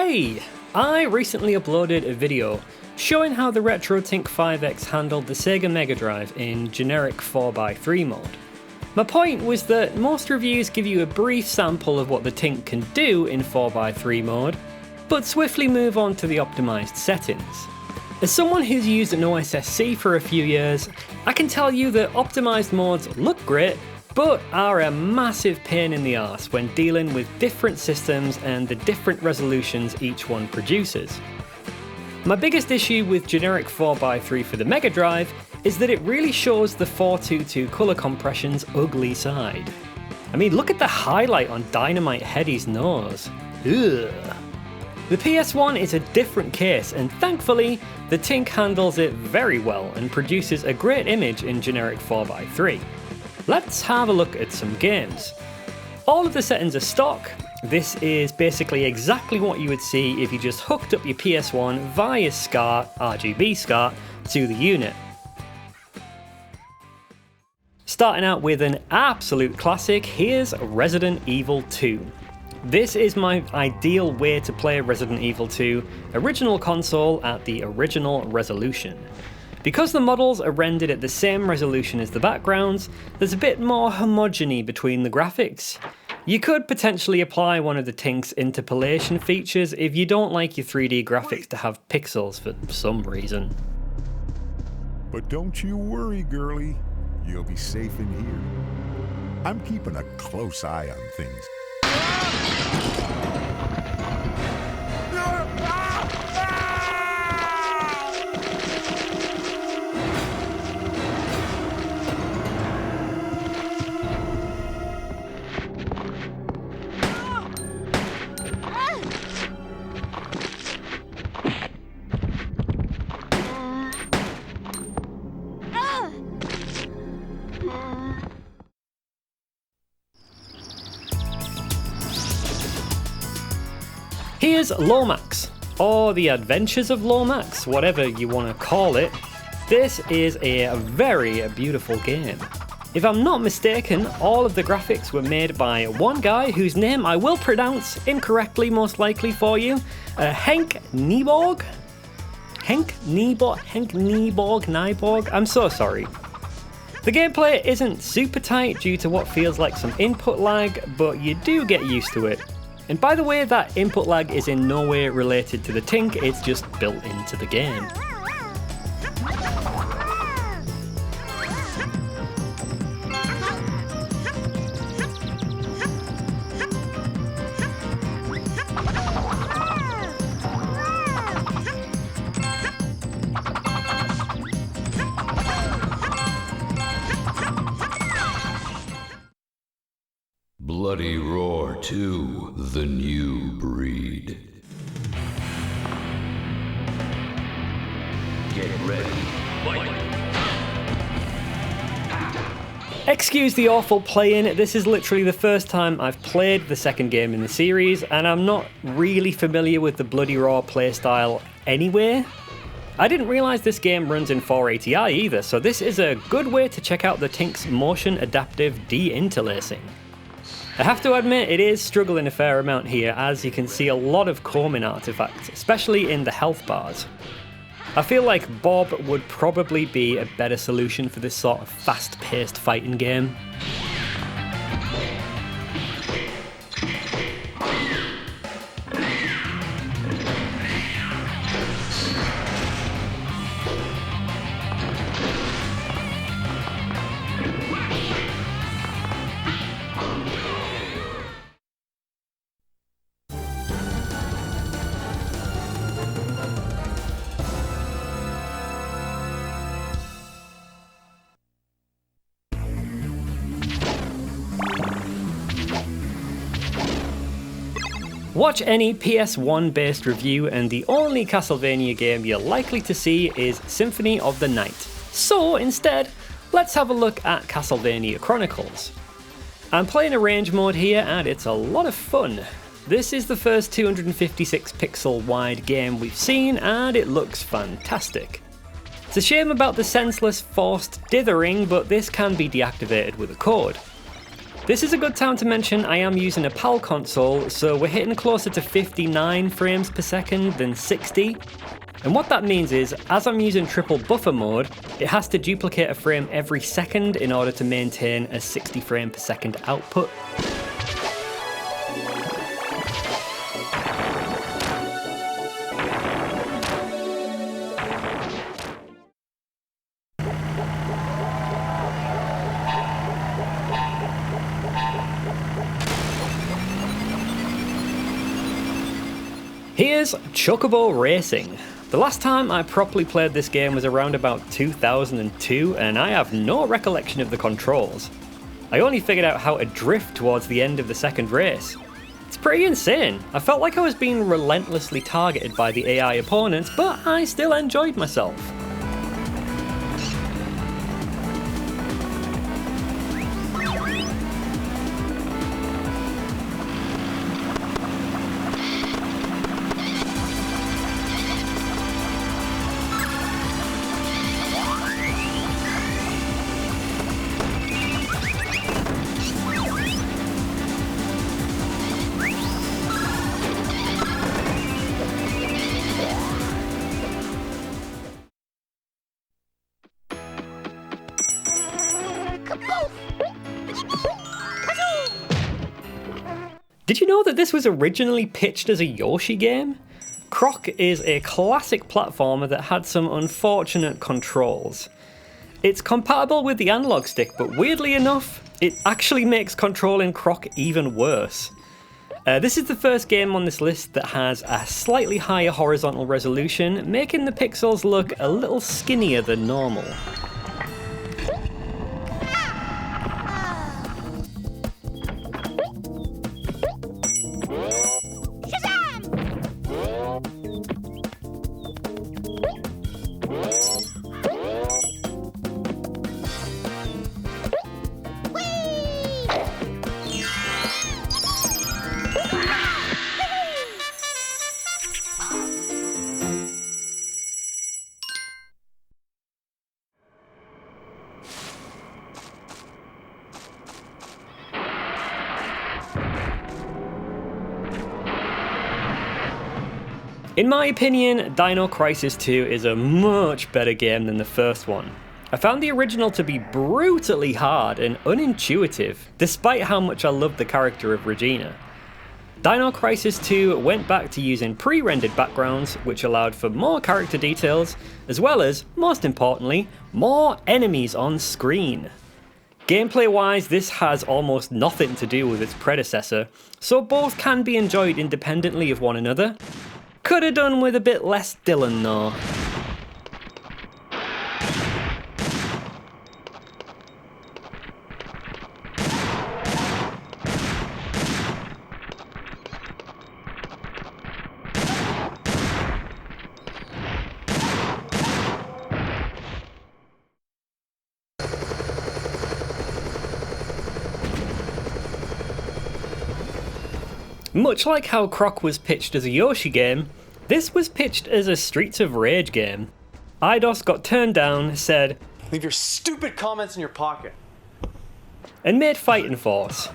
Hey! I recently uploaded a video showing how the RetroTINK 5X handled the Sega Megadrive in generic 4x3 mode. My point was that most reviews give you a brief sample of what the Tink can do in 4x3 mode, but swiftly move on to the optimised settings. As someone who's used an OSSC for a few years, I can tell you that optimised modes look great, but are a massive pain in the arse when dealing with different systems and the different resolutions each one produces. My biggest issue with generic 4x3 for the Megadrive is that it really shows the 422 colour compression's ugly side. I mean, look at the highlight on Dynamite Heady's nose. Ugh. The PS1 is a different case, and thankfully, the Tink handles it very well and produces a great image in generic 4x3. Let's have a look at some games. All of the settings are stock. This is basically exactly what you would see if you just hooked up your PS1 via SCART, RGB SCART, to the unit. Starting out with an absolute classic, here's Resident Evil 2. This is my ideal way to play Resident Evil 2 original console at the original resolution. Because the models are rendered at the same resolution as the backgrounds, there's a bit more homogeny between the graphics. You could potentially apply one of the Tink's interpolation features if you don't like your 3D graphics to have pixels for some reason. But don't you worry, girlie. You'll be safe in here. I'm keeping a close eye on things. Here's Lomax, or The Adventures of Lomax, whatever you want to call it. This is a very beautiful game. If I'm not mistaken, all of the graphics were made by one guy whose name I will pronounce incorrectly most likely for you, Henk Nyborg? Henk Nyborg? I'm so sorry. The gameplay isn't super tight due to what feels like some input lag, but you do get used to it. And by the way, that input lag is in no way related to the Tink, it's just built into the game. Bloody Roar 2, The New Breed. Get ready, fight! Excuse the awful playing, this is literally the first time I've played the second game in the series, and I'm not really familiar with the Bloody Roar playstyle anyway. I didn't realise this game runs in 480i either, so this is a good way to check out the Tink's motion adaptive de-interlacing. I have to admit, it is struggling a fair amount here, as you can see a lot of combing artefacts, especially in the health bars. I feel like Bob would probably be a better solution for this sort of fast-paced fighting game. Watch any PS1 based review and the only Castlevania game you're likely to see is Symphony of the Night. So instead, let's have a look at Castlevania Chronicles. I'm playing arrange mode here and it's a lot of fun. This is the first 256 pixel wide game we've seen and it looks fantastic. It's a shame about the senseless forced dithering, but this can be deactivated with a code. This is a good time to mention I am using a PAL console, so we're hitting closer to 59 frames per second than 60. And what that means is, as I'm using triple buffer mode, it has to duplicate a frame every second in order to maintain a 60 frame per second output. Here's Chuckable Racing. The last time I properly played this game was around about 2002, and I have no recollection of the controls. I only figured out how to drift towards the end of the second race. It's pretty insane. I felt like I was being relentlessly targeted by the AI opponents, but I still enjoyed myself. Did you know that this was originally pitched as a Yoshi game? Croc is a classic platformer that had some unfortunate controls. It's compatible with the analog stick, but weirdly enough, it actually makes controlling Croc even worse. This is the first game on this list that has a slightly higher horizontal resolution, making the pixels look a little skinnier than normal. In my opinion, Dino Crisis 2 is a much better game than the first one. I found the original to be brutally hard and unintuitive, despite how much I loved the character of Regina. Dino Crisis 2 went back to using pre-rendered backgrounds, which allowed for more character details, as well as, most importantly, more enemies on screen. Gameplay-wise, this has almost nothing to do with its predecessor, so both can be enjoyed independently of one another. Could have done with a bit less Dylan though. Much like how Croc was pitched as a Yoshi game, this was pitched as a Streets of Rage game. Eidos got turned down, said, "Leave your stupid comments in your pocket," and made Fighting Force.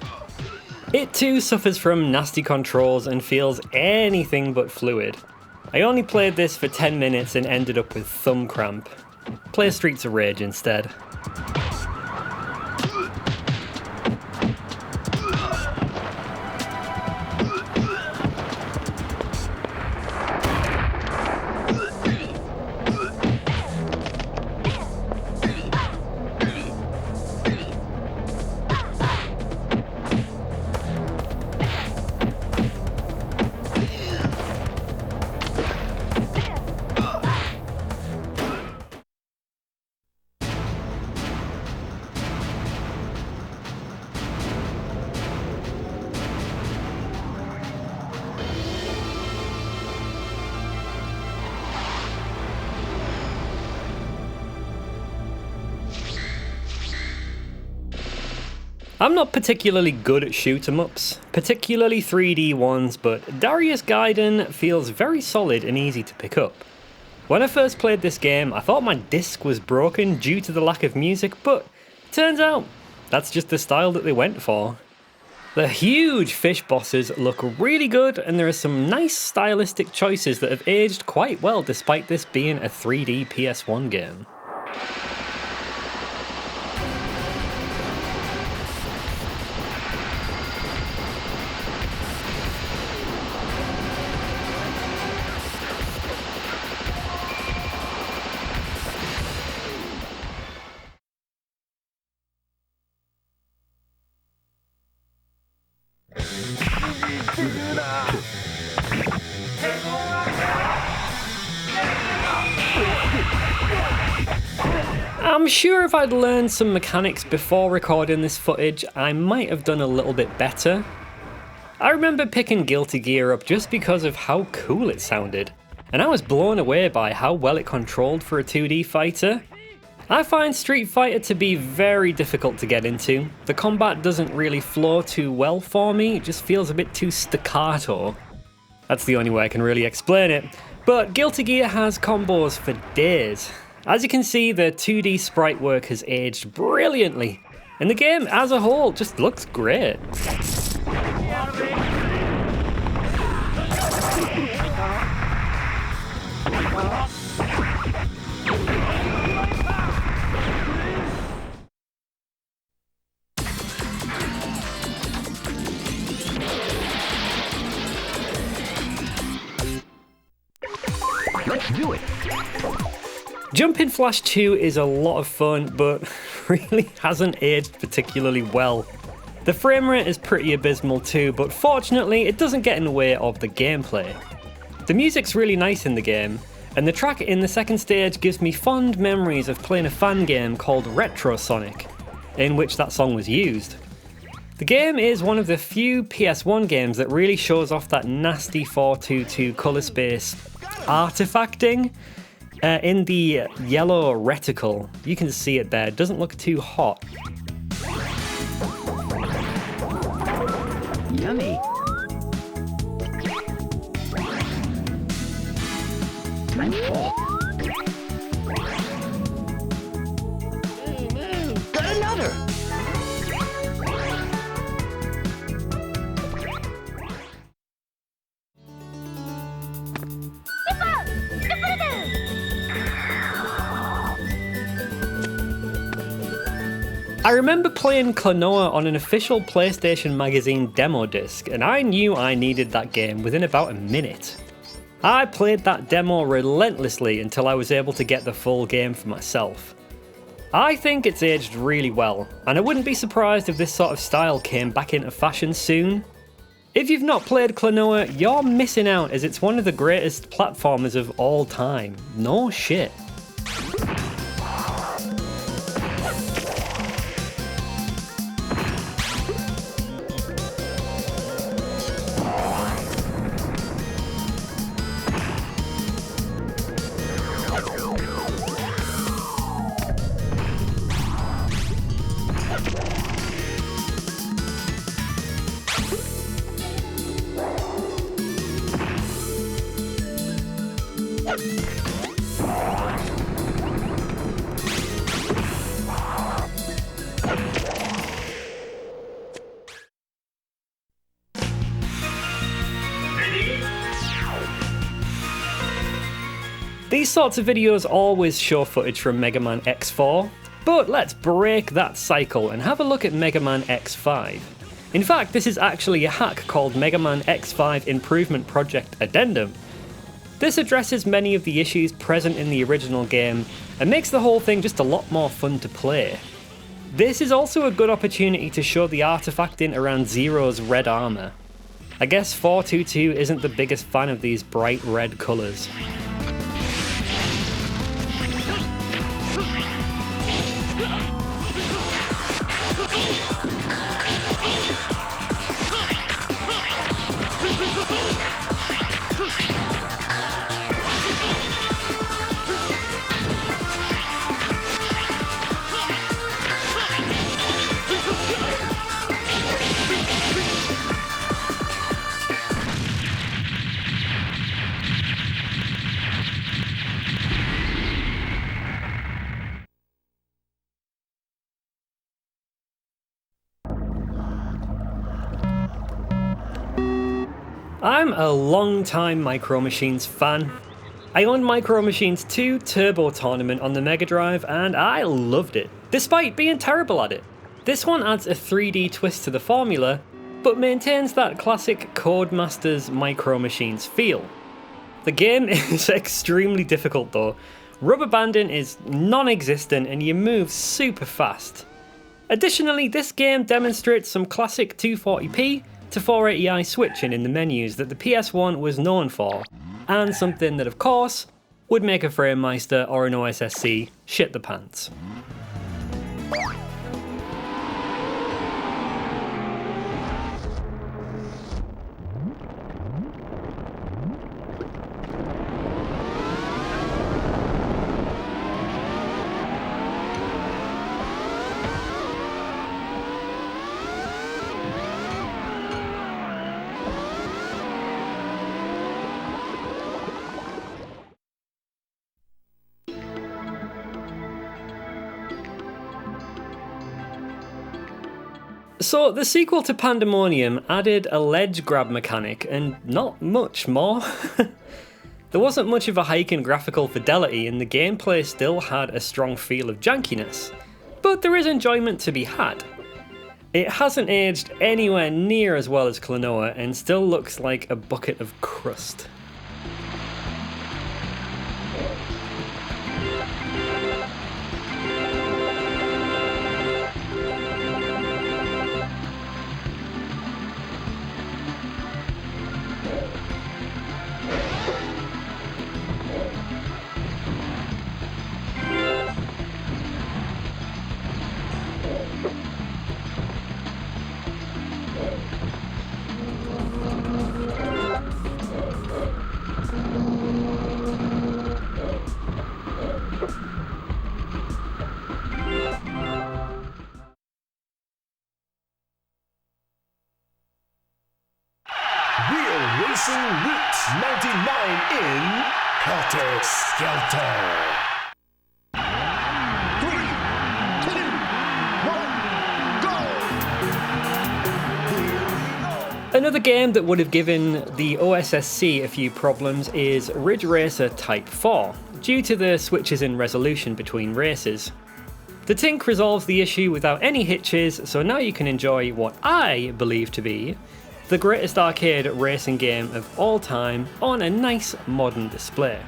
It too suffers from nasty controls and feels anything but fluid. I only played this for 10 minutes and ended up with thumb cramp. Play Streets of Rage instead. I'm not particularly good at shoot 'em ups, particularly 3D ones, but Darius Gaiden feels very solid and easy to pick up. When I first played this game, I thought my disc was broken due to the lack of music, but turns out That's just the style that they went for. The huge fish bosses look really good, and there are some nice stylistic choices that have aged quite well despite this being a 3D PS1 game. I'm sure if I'd learned some mechanics before recording this footage, I might have done a little bit better. I remember picking Guilty Gear up just because of how cool it sounded, and I was blown away by how well it controlled for a 2D fighter. I find Street Fighter to be very difficult to get into. The combat doesn't really flow too well for me, it just feels a bit too staccato. That's the only way I can really explain it. But Guilty Gear has combos for days. As you can see, the 2D sprite work has aged brilliantly, and the game as a whole just looks great. Let's do it! Jumpin Flash 2 is a lot of fun, but really hasn't aged particularly well. The frame rate is pretty abysmal too, but fortunately it doesn't get in the way of the gameplay. The music's really nice in the game, and the track in the second stage gives me fond memories of playing a fan game called RetroTINK, in which that song was used. The game is one of the few PS1 games that really shows off that nasty 422 colour space artifacting. In the yellow reticle, you can see it there, it doesn't look too hot. Yummy! I'm full. Got another! I remember playing Cloneua on an official PlayStation Magazine demo disc, and I knew I needed that game within about a minute. I played that demo relentlessly until I was able to get the full game for myself. I think it's aged really well, and I wouldn't be surprised if this sort of style came back into fashion soon. If you've not played Cloneua, you're missing out, as it's one of the greatest platformers of all time. No shit. These sorts of videos always show footage from Mega Man X4, but let's break that cycle and have a look at Mega Man X5. In fact, this is actually a hack called Mega Man X5 Improvement Project Addendum. This addresses many of the issues present in the original game and makes the whole thing just a lot more fun to play. This is also a good opportunity to show the artifacting around Zero's red armour. I guess 422 isn't the biggest fan of these bright red colours. I'm a long-time Micro Machines fan. I owned Micro Machines 2 Turbo Tournament on the Megadrive and I loved it, despite being terrible at it. This one adds a 3D twist to the formula, but maintains that classic Codemasters Micro Machines feel. The game is extremely difficult though. Rubber banding is non-existent and you move super fast. Additionally, this game demonstrates some classic 240p to 480i switching in the menus that the PS1 was known for, and something that of course would make a FrameMeister or an OSSC shit the pants. So the sequel to Pandemonium added a ledge grab mechanic and not much more. There wasn't much of a hike in graphical fidelity and the gameplay still had a strong feel of jankiness, but there is enjoyment to be had. It hasn't aged anywhere near as well as Cloneua and still looks like a bucket of crust. Racing Route 99 in Helter Skelter. 3, 2, 1, go! Another game that would have given the OSSC a few problems is Ridge Racer Type 4, due to the switches in resolution between races. The Tink resolves the issue without any hitches, so now you can enjoy what I believe to be the greatest arcade racing game of all time on a nice modern display.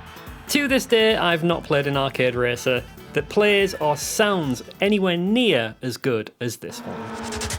To this day, I've not played an arcade racer that plays or sounds anywhere near as good as this one.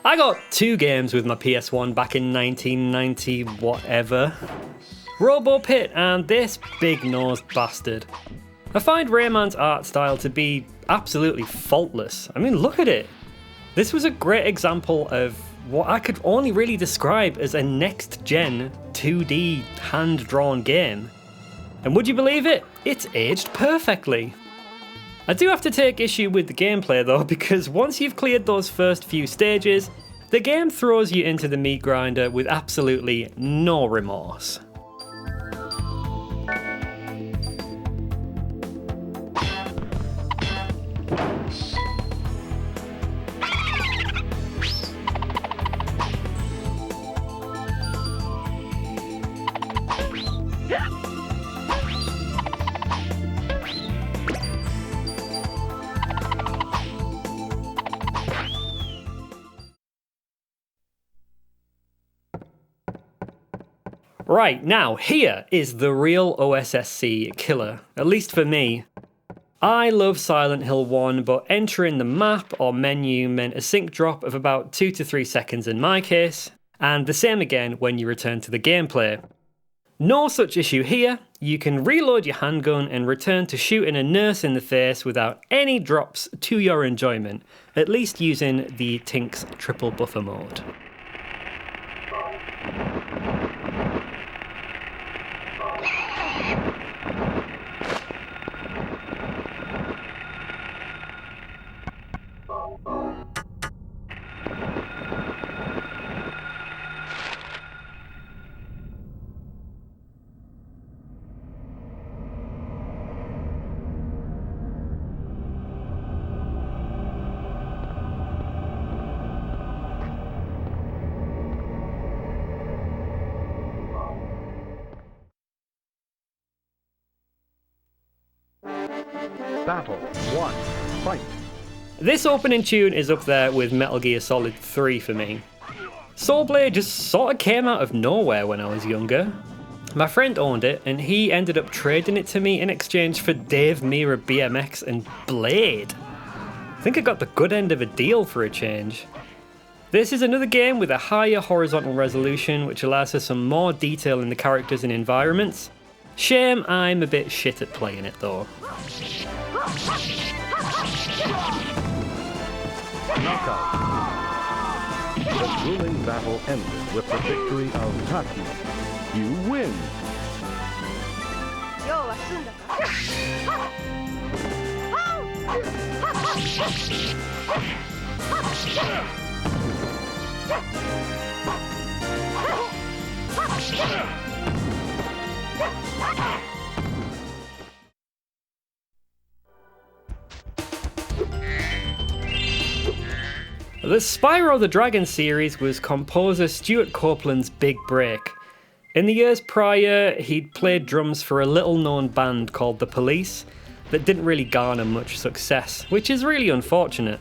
I got two games with my PS1 back in 1990 whatever. Robo Pit and this big-nosed bastard. I find Rayman's art style to be absolutely faultless. I mean, look at it. This was a great example of what I could only really describe as a next-gen 2D hand-drawn game. And would you believe it? It's aged perfectly. I do have to take issue with the gameplay though, because once you've cleared those first few stages, the game throws you into the meat grinder with absolutely no remorse. Right, now here is the real OSSC killer, at least for me. I love Silent Hill 1, but entering the map or menu meant a sync drop of about 2 to 3 seconds in my case, and the same again when you return to the gameplay. No such issue here, you can reload your handgun and return to shooting a nurse in the face without any drops to your enjoyment, at least using the Tink's triple buffer mode. Battle 1. Fight. This opening tune is up there with Metal Gear Solid 3 for me. Soul Blade just sort of came out of nowhere when I was younger. My friend owned it and he ended up trading it to me in exchange for Dave Mirra BMX and Blade. I think I got the good end of a deal for a change. This is another game with a higher horizontal resolution which allows for some more detail in the characters and environments. Shame I'm a bit shit at playing it though. Knockout. The grueling battle ended with the victory of Taki. You win. 用は済んだか。The Spyro the Dragon series was composer Stuart Copeland's big break. In the years prior, he'd played drums for a little-known band called The Police that didn't really garner much success, which is really unfortunate.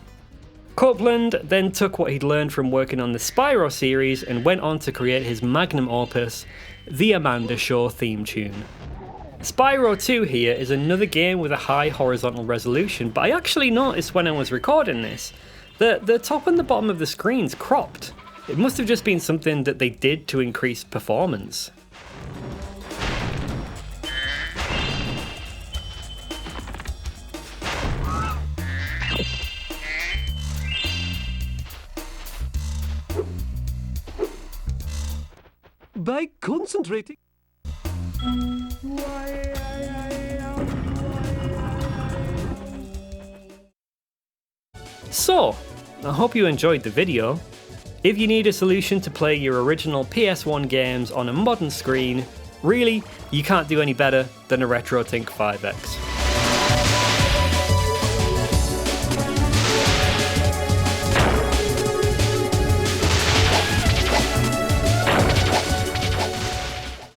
Copeland then took what he'd learned from working on the Spyro series and went on to create his magnum opus, The Amanda Show theme tune. Spyro 2 here is another game with a high horizontal resolution, but I actually noticed when I was recording this that the top and the bottom of the screen's cropped. It must have just been something that they did to increase performance. By concentrating. So, I hope you enjoyed the video. If you need a solution to play your original PS1 games on a modern screen, really, you can't do any better than a RetroTINK 5X.